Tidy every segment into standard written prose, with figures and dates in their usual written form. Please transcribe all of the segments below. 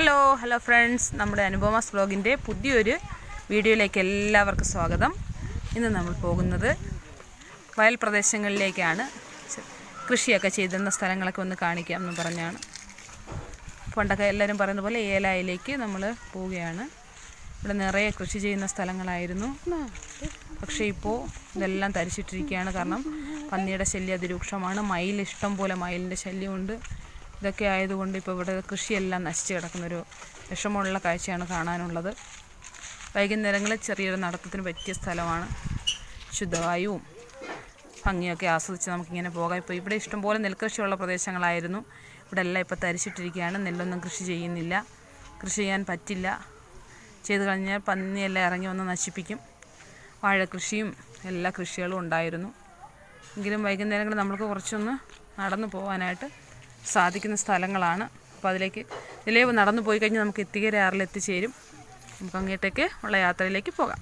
Hello friends, നമ്മുടെ അനുപമാസ് വ്ലോഗിൻ്റെ പുതിയൊരു വീഡിയോയിലേക്ക് എല്ലാവർക്കും സ്വാഗതം. ഇന്ന് നമ്മൾ പോകുന്നത് വയൽ പ്രദേശങ്ങളിലേക്കാണ്. കൃഷിയൊക്കെ ചെയ്തിരുന്ന സ്ഥലങ്ങളൊക്കെ ഒന്ന് കാണിക്കാമെന്ന് പറഞ്ഞാണ്. പണ്ടൊക്കെ എല്ലാവരും പറയുന്ന പോലെ ഏലായിലേക്ക് നമ്മൾ പോവുകയാണ്. ഇവിടെ നിറയെ കൃഷി ചെയ്യുന്ന സ്ഥലങ്ങളായിരുന്നു. പക്ഷേ ഇപ്പോൾ ഇതെല്ലാം തരിച്ചിട്ടിരിക്കുകയാണ്. കാരണം പന്നിയുടെ ശല്യം അതിരൂക്ഷമാണ്. ഇഷ്ടം പോലെ മയിലിൻ്റെ ശല്യമുണ്ട്. ഇതൊക്കെ ആയതുകൊണ്ട് ഇപ്പോൾ ഇവിടെ കൃഷിയെല്ലാം നശിച്ച് കിടക്കുന്നൊരു വിഷമമുള്ള കാഴ്ചയാണ് കാണാനുള്ളത്. വൈകുന്നേരങ്ങളിൽ ചെറിയൊരു നടത്തത്തിന് പറ്റിയ സ്ഥലമാണ്. ശുദ്ധവായുവും ഭംഗിയൊക്കെ ആസ്വദിച്ച് നമുക്കിങ്ങനെ പോകാം. ഇപ്പോൾ ഇവിടെ ഇഷ്ടംപോലെ നെൽകൃഷിയുള്ള പ്രദേശങ്ങളായിരുന്നു. ഇവിടെ എല്ലാം ഇപ്പോൾ തരിച്ചിട്ടിരിക്കുകയാണ്. നെല്ലൊന്നും കൃഷി ചെയ്യുന്നില്ല. കൃഷി ചെയ്യാൻ പറ്റില്ല. ചെയ്ത് കഴിഞ്ഞാൽ പന്നിയെല്ലാം ഇറങ്ങി വന്ന് നശിപ്പിക്കും. വാഴക്കൃഷിയും എല്ലാ കൃഷികളും ഉണ്ടായിരുന്നു. എങ്കിലും വൈകുന്നേരങ്ങളിൽ നമുക്ക് കുറച്ചൊന്ന് നടന്നു പോകാനായിട്ട് സാധിക്കുന്ന സ്ഥലങ്ങളാണ്. അപ്പോൾ ഇതിലേ നടന്നു പോയി കഴിഞ്ഞാൽ നമുക്ക് എത്തിക്കര ആറിൽ എത്തിച്ചേരും. നമുക്ക് അങ്ങോട്ടേക്ക് ഉള്ള യാത്രയിലേക്ക് പോകാം.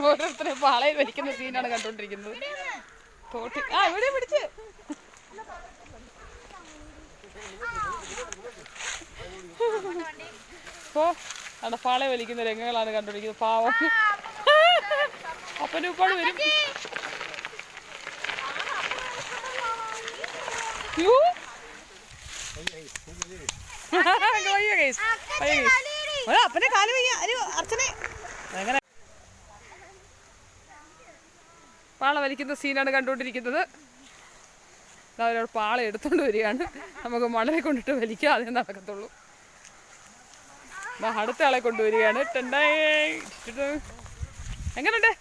ഓരോരുത്തരെ പാളയിൽ വലിക്കുന്ന സീനാണ് കണ്ടോണ്ടിരിക്കുന്നത്. തോട്ടി ഇവിടെ പിടിച്ച് അവിടെ പാളയെ വലിക്കുന്ന രംഗങ്ങളാണ് കണ്ടോണ്ടിരിക്കുന്നത്. പാവം അപ്പനും ഉപ്പാട് വരും. അപ്പനെ കാല് വയ്യ അർച്ചനെ. അങ്ങനെ പാള വലിക്കുന്ന സീനാണ് കണ്ടുകൊണ്ടിരിക്കുന്നത്. അവരോട് പാള എടുത്തുകൊണ്ട് വരികയാണ്. നമുക്ക് മണലെ കൊണ്ടിട്ട് വലിക്കുക, അതേ നടക്കത്തുള്ളൂ. അടുത്ത ആളെ കൊണ്ടുവരികയാണ്. എങ്ങനെയുണ്ട്?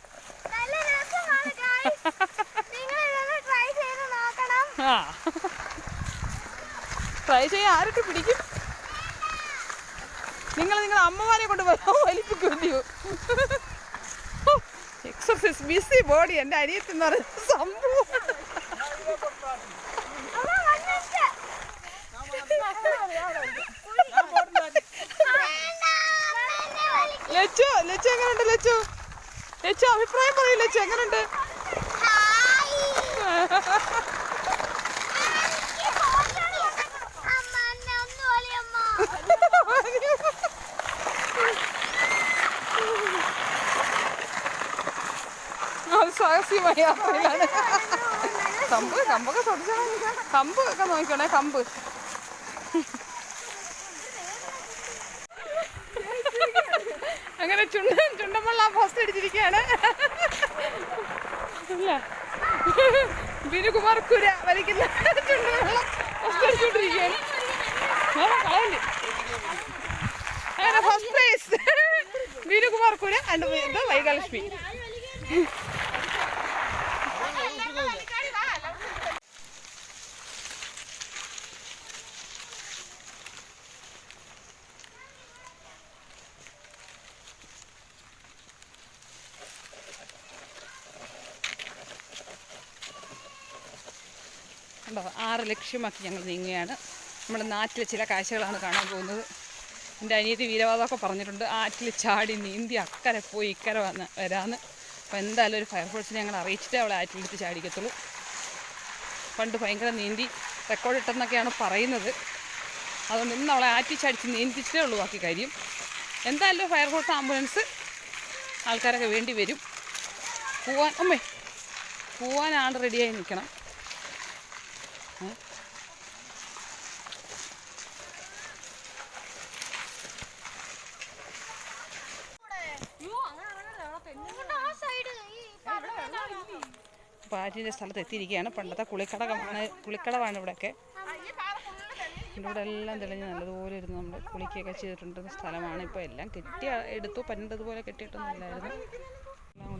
ട്രൈ ചെയ്യാൻ ആരൊക്കെ പിടിക്കും? നിങ്ങളുടെ അമ്മമാരെ കൊണ്ട് വലിപ്പിക്കുമല്ലയോ? Exercise BC body. എൻ്റെ അനിയത്തി എന്ന് പറയുന്ന സംഭവം. ലച്ചു എങ്ങനെയുണ്ട്? ലച്ചു അഭിപ്രായം പറയും. ലച്ചു എങ്ങനെയുണ്ട്? സാഹസികമായ യാത്രയിലാണ്. കമ്പൊക്കെ തൊടിച്ചാൽ കമ്പ് ഒക്കെ നോക്കണേ. കമ്പ് അങ്ങനെ ചുണ്ടമ്പള്ള പോസ്റ്റ് അടിച്ചിരിക്കുകയാണ്. അല്ല, ബിനുകുമാർ കുര വലിക്കുന്ന ചുണ്ടമ്പള്ള പോസ്റ്റ് അടിച്ചുകൊണ്ടിരിക്കുകയാണ്. അങ്ങനെ first prize Binukumar Kura and വൈകാലക്ഷ്മി. ഉണ്ടോ? 6 ലക്ഷ്യമാക്കി ഞങ്ങൾ നീങ്ങുകയാണ്. നമ്മുടെ നാട്ടിലെ ചില കാഴ്ചകളാണ് കാണാൻ പോകുന്നത്. എൻ്റെ അനിയത്തി വീരവാദമൊക്കെ പറഞ്ഞിട്ടുണ്ട്. ആറ്റിൽ ചാടി നീന്തി അക്കരെ പോയി ഇക്കരെ വരാമെന്ന്. അപ്പോൾ എന്തായാലും ഒരു ഫയർഫോഴ്സിനെ ഞങ്ങൾ അറിയിച്ചിട്ടേ അവളെ ആറ്റിലെടുത്ത് ചാടിക്കത്തുള്ളൂ. പണ്ട് ഭയങ്കര നീന്തി റെക്കോർഡ് ഇട്ടെന്നൊക്കെയാണ് പറയുന്നത്. അതുകൊണ്ട് ഇന്ന് അവളെ ആറ്റി ചാടിച്ച് നീന്തിച്ചിട്ടേ ഉള്ളൂ ബാക്കി കാര്യം. എന്തായാലും ഫയർഫോഴ്സ് ആംബുലൻസ് ആൾക്കാരൊക്കെ വേണ്ടി വരും. പോവാൻ ആൾ റെഡിയായി നിൽക്കണം. അപ്പോൾ ആറ്റിൻ്റെ സ്ഥലത്ത് എത്തിയിരിക്കുകയാണ്. പണ്ടത്തെ കുളിക്കടവാണ് ഇവിടെയൊക്കെ. ഇവിടെ എല്ലാം തെളിഞ്ഞ് നല്ലതുപോലെ ഇരുന്ന് നമ്മൾ കുളിക്കുകയൊക്കെ ചെയ്തിട്ടുണ്ടെന്ന സ്ഥലമാണ്. ഇപ്പോൾ എല്ലാം എടുത്തു. പണ്ടതുപോലെ കെട്ടിയിട്ടൊന്നും ഇല്ലായിരുന്നു. എല്ലാം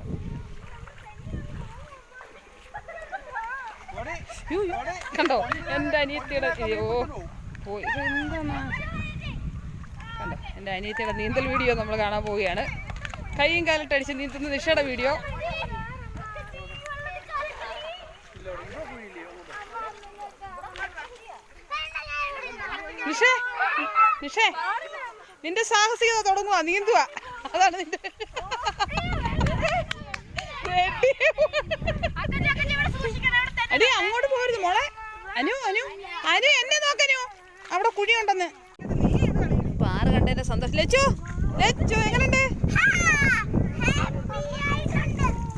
കൂടെ കണ്ടോ എൻ്റെ അനിയത്തിയുടെ പോയി. ഇതെന്താ കണ്ടോ? എൻ്റെ അനിയത്തിയുടെ നീന്തൽ വീഡിയോ നമ്മൾ കാണാൻ പോവുകയാണ്. കൈയും കാലിട്ട് അടിച്ച് നീന്തുന്ന നിഷയുടെ വീഡിയോ. നിഷേ നിഷേ നിന്റെ സാഹസികത തുടങ്ങുക, നീന്തുക. അതാണ് നിന്റെ അടി. അങ്ങോട്ട് പോരുത് മോളെ. അനു അനു അനു എന്നെ നോക്കനു, അവിടെ കുഴിയുണ്ടെന്ന്. പാറ് കണ്ടതിന്റെ സന്തോഷം. ലച്ചു ലച്ചു എങ്ങനെയുണ്ട്?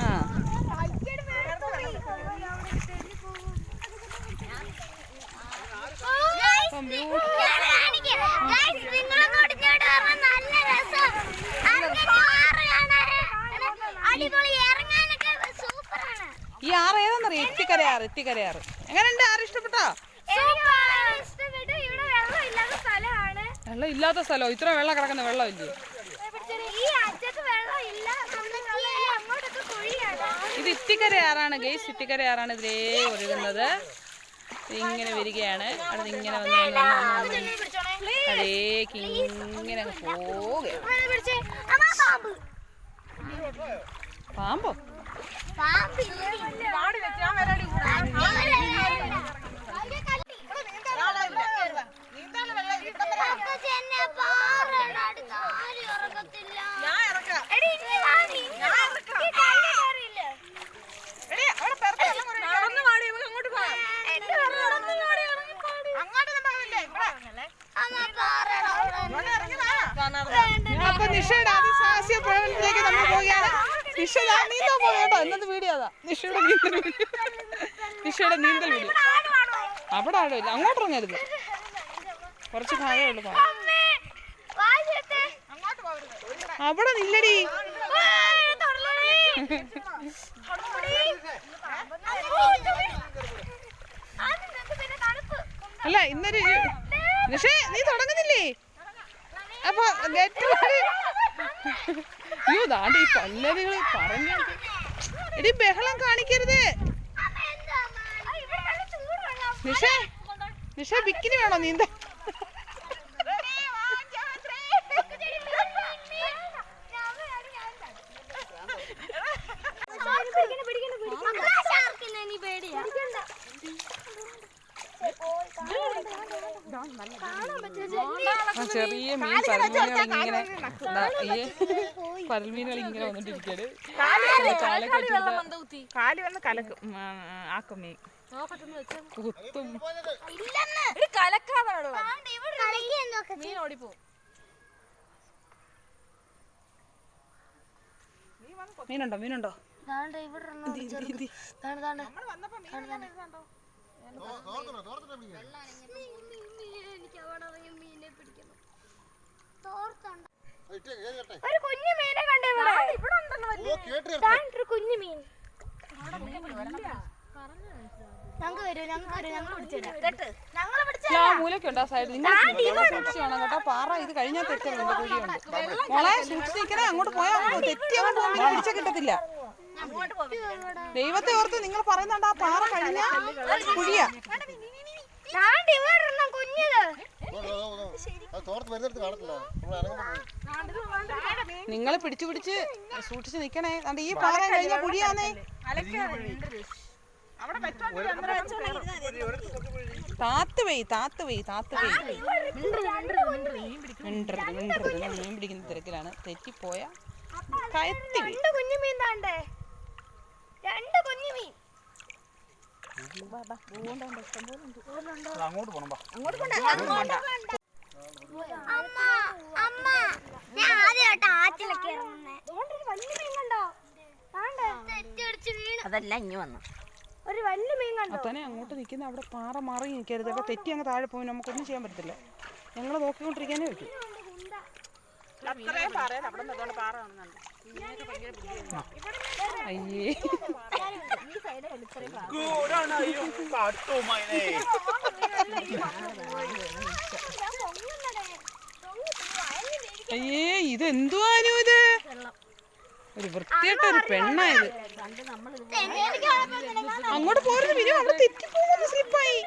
ആ ഈ ആറ് ഏതാന്നറിയാം? ഇത്തിക്കരയാറ്. ഇത്തിക്കരയാറ് എങ്ങനെയുണ്ട്? ആറ് ഇഷ്ടപ്പെട്ടോ? വെള്ളം ഇല്ലാത്ത സ്ഥലോ? ഇത്ര വെള്ളം കിടക്കുന്ന വെള്ളം ഇല്ലേ? ഇത് ഇത്തിക്കരയാറാണ് ഗൈസ്. ഇത്തിക്കരയാറാണ് ഇതിലേ ഒഴുകുന്നത്. ഇങ്ങനെ വരികയാണ്. അവിടെ ഇങ്ങനെ വന്ന് അതേക്ക് ഇങ്ങനെ പോവുകയാണ്. പാമ്പോ? അപ്പൊ നിഷയുടെ അതിസാഹസ്യ പ്രകടനത്തിലേക്ക് നമ്മൾ പോവുകയാണ്. നിഷ നീന്താൻ പോകട്ടോ. ഇന്നത്തെ വീഡിയോ അതാ, നിഷയുടെ നീന്തൽ വീഡിയോ. നിഷയുടെ നീന്തൽ വീഡിയോ. അവിടെ ആഴമില്ല, അങ്ങോട്ട് ഇറങ്ങരുത്. കുറച്ച് ഭാഗമേ ഉള്ളു. അവിടെ നില്ലടി. അല്ല ഇന്നൊരു നിഷേ നീ തുടങ്ങുന്നില്ലേ? അപ്പൊ അയ്യോ ദാണ്ട് ഈ പല്ലവികൾ പറഞ്ഞു. എടി ബഹളം കാണിക്കരുത്. നിഷേ നിഷേ ബിക്കിനി വേണോ നീന്ത? ചെറിയ മീൻ പരൽമീനുകൾ ഇങ്ങനെ പരൽമീനുകൾ ഇങ്ങനെ വന്നിട്ടിരിക്കാണ്. കാല് വന്ന് കലക്കും ആക്കും മീൻ കുത്തും. മീൻ ഓടിപ്പോ. മീനുണ്ടോ? മീനുണ്ടോ? ഒരു കുഞ്ഞു മീനെ കണ്ടേ കുഞ്ഞു മീൻ. മൂലൊക്കെയുണ്ട് ആ സൈഡിൽ. നിങ്ങൾ സൂക്ഷിച്ച് വേണം കേട്ടോ. പാറ ഇത് കഴിഞ്ഞാൽ തെറ്റുന്നുണ്ട്, കുഴിയുണ്ട്. മോളെ സൂക്ഷിച്ച് നിൽക്കണേ. അങ്ങോട്ട് പോയാൽ തെറ്റിയാൽ പിടിച്ച കിട്ടത്തില്ല. ദൈവത്തെ ഓർത്ത് നിങ്ങൾ പറയുന്നുണ്ട്. ആ പാറ കഴിഞ്ഞാൽ കുഴിയാ. നിങ്ങൾ പിടിച്ചു പിടിച്ച് സൂക്ഷിച്ച് നിക്കണേ. ഈ പാറ കഴിഞ്ഞ കുഴിയാന്നേ. താത്ത് വെയ് താത്ത് വെയ് താത്ത് വെയ്. മീൻ പിടിക്കുന്ന തിരക്കിലാണ്. തെറ്റിപ്പോയ കയത്തി അങ്ങോട്ട് പോണം. അതല്ല ഇനി വന്നു ഒരു വലിയ മീൻ കണ്ടോ? തന്നെ അങ്ങോട്ട് നിൽക്കുന്ന അവിടെ പാറ മാറി നിൽക്കരുത്. അപ്പൊ തെറ്റി അങ്ങ് താഴെ പോയി നമുക്കൊന്നും ചെയ്യാൻ പറ്റത്തില്ല. ഞങ്ങൾ നോക്കിക്കൊണ്ടിരിക്കാനേ പറ്റും. അയ്യേ അയ്യേ ഇതെന്തുവാനു ഇത്? ഒരു വൃത്തിയായിട്ട ഒരു പെണ്ണായത്. അങ്ങോട്ട് പോരുന്നു. പിന്നെ അവിടെ തെറ്റിപ്പോകുന്നു. സ്ലിപ്പായി.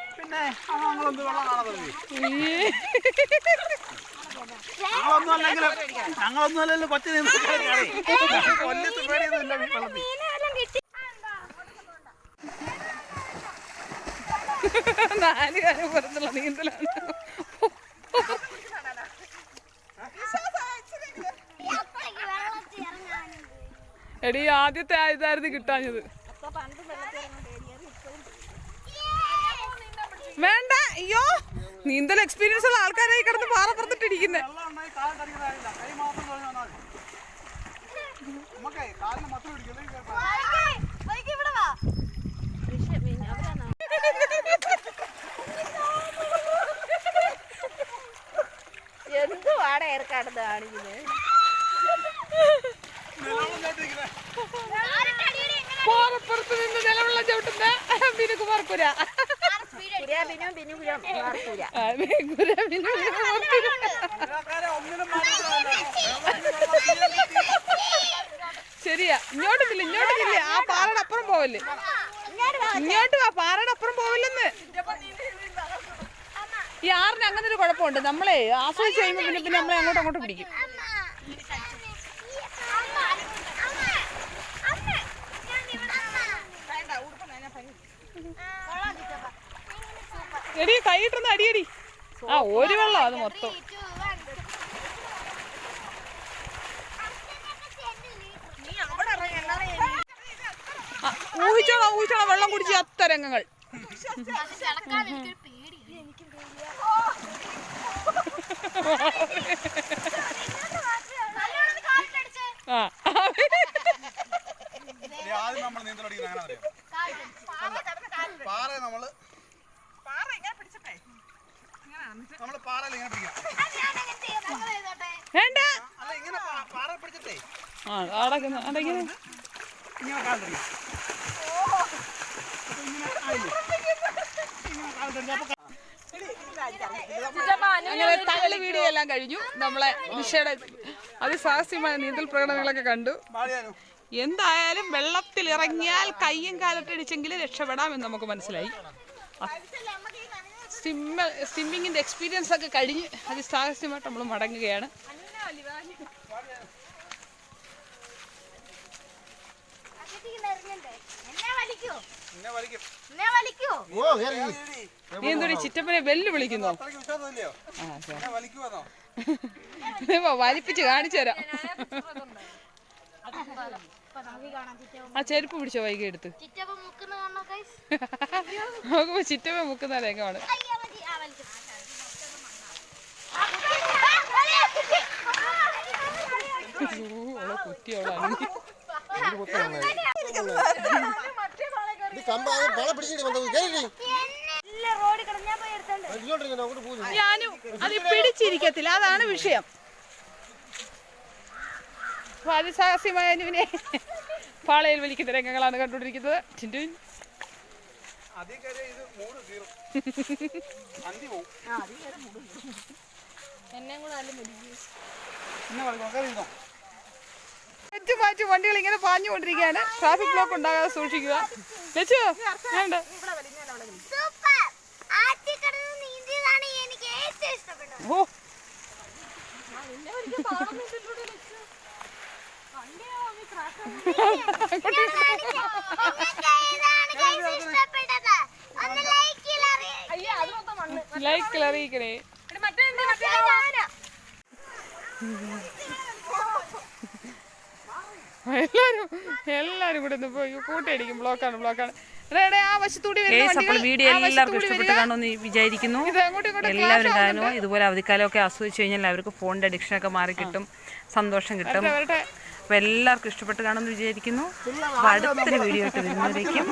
ഞങ്ങളൊന്നും അല്ലല്ലോ കൊച്ചു കൊല്ലത്ത് പേടിയൊന്നുമില്ല വെള്ളത്തിൽ. നാല് കാലം പുറത്തുള്ള നീന്തലാണ്. എടീ ആദ്യത്തെ ഇതായിരുന്നു കിട്ടാഞ്ഞത്. വേണ്ട, അയ്യോ നീന്തൽ എക്സ്പീരിയൻസ് ഉള്ള ആൾക്കാരായി കിടന്ന് പാറപ്പുറത്തിട്ടിരിക്കുന്നേ. വെള്ളം ഉണ്ടായി കാൽ കടിക്കുന്ന കാര്യമില്ല. കൈ മാത്രം തൊഴിൽ വന്നാൽ മതി. നമുക്കേ കാലിന് മത്ര പിടിക്കുന്നത് എന്തുവാടെ ഏർക്കാടുന്നത് കാണിക്കുന്നത്? പാറപ്പുറത്ത് നിന്ന് നിലവെള്ളം ചവിട്ടുന്ന ബിനുകുമാർപുര. ശരിയാ, ഇങ്ങോട്ടില്ല. ആ പാറയുടെ അപ്പുറം പോവല്ലേ, ഇങ്ങോട്ട് ആ പാറയുടെ അപ്പുറം പോവില്ലെന്ന്. ഈ ആറിന് അങ്ങനെ ഒരു കുഴപ്പമുണ്ട്, നമ്മളെ ആസ്വദിച്ച് കഴിയുമ്പോൾ പിന്നെ നമ്മളെ അങ്ങോട്ട് പിടിക്കും. എടി കൈയിട്ടൊന്ന് അടിയടി. ആ ഒരു വെള്ളം അത് മൊത്തം. ഊഹിച്ചോളാം വെള്ളം കുടിച്ച് അത്ത രംഗങ്ങൾ. ആദ്യം നമ്മൾ നീന്തലടിക്കുന്ന അങ്ങനെ അറിയാം. പാറ നമ്മള് പാറയിൽ ഇങ്ങനെ പിടിക്കാം. വേണ്ട, അല്ല ഇങ്ങനെ പാറ പിടിച്ചിട്ടേ അടയ്ക്കുന്നു. ഇങ്ങനെ കാൽ തടിക്കാം. അങ്ങനെ തള്ളി വീഡിയോ എല്ലാം കഴിഞ്ഞു. നമ്മളെ നിഷയുടെ അതിസാഹസ്യമായ നീന്തൽ പ്രകടനങ്ങളൊക്കെ കണ്ടു. എന്തായാലും വെള്ളത്തിൽ ഇറങ്ങിയാൽ കയ്യും കാലട്ടടിച്ചെങ്കിൽ രക്ഷപ്പെടാമെന്ന് നമുക്ക് മനസ്സിലായി. സ്വിമ്മിങ്ങിന്റെ എക്സ്പീരിയൻസ് ഒക്കെ കഴിഞ്ഞ് അതിസാഹസ്യമായിട്ട് നമ്മൾ മടങ്ങുകയാണ്. നീ എന്തൊരു ചിറ്റപ്പനെ വെല്ലു വിളിക്കുന്നോ? വലിപ്പിച്ച് കാണിച്ചു തരാം. ആ ചെരുപ്പ് പിടിച്ചോ വൈകി എടുത്ത് നോക്കുമ്പോ ചിറ്റപ്പ മുക്കുന്ന രംഗമാണ്. കുത്തിയോളാണ് ഞാനും അത് പിടിച്ചിരിക്കത്തില്ല, അതാണ് വിഷയം. അതിസാഹസ്യമായ അനുവിനെ പാളയിൽ വലിക്കുന്ന രംഗങ്ങളാണ് കണ്ടുകൊണ്ടിരിക്കുന്നത്. മാറ്റി വണ്ടികൾ ഇങ്ങനെ പാഞ്ഞുകൊണ്ടിരിക്കുകയാണ്. ട്രാഫിക് ബ്ലോക്ക് ഉണ്ടാകാതെ സൂക്ഷിക്കുക. ഓ ലൈക്കിൽ അറിയിക്കണേ. എല്ലാരും കൂടെ കൂട്ടിയടിക്കും. ബ്ലോക്കാണ്. വീഡിയോ എല്ലാവർക്കും ഇഷ്ടപ്പെട്ട് കാണുമെന്ന് വിചാരിക്കുന്നു. എല്ലാവരും കാണുമോ? ഇതുപോലെ അവധിക്കാലമൊക്കെ ആസ്വദിച്ചു കഴിഞ്ഞാൽ അവർക്ക് ഫോണിന്റെ അഡിക്ഷൻ ഒക്കെ മാറി കിട്ടും, സന്തോഷം കിട്ടും. അപ്പോൾ എല്ലാവർക്കും ഇഷ്ടപ്പെട്ട് കാണുമെന്ന് വിചാരിക്കുന്നു. അപ്പോൾ അടുത്തൊരു വീഡിയോ ആയിട്ട് വരുന്നവരേക്കും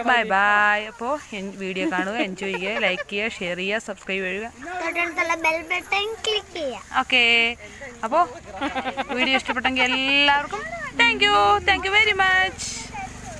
ബൈ ബൈ. അപ്പോൾ വീഡിയോ കാണുക, എൻജോയ് ചെയ്യുക, ലൈക്ക് ചെയ്യുക, ഷെയർ ചെയ്യുക, സബ്സ്ക്രൈബ് ചെയ്യുക. ഓക്കെ, അപ്പോൾ വീഡിയോ ഇഷ്ടപ്പെട്ടെങ്കിൽ എല്ലാവർക്കും താങ്ക് യു വെരി മച്ച്.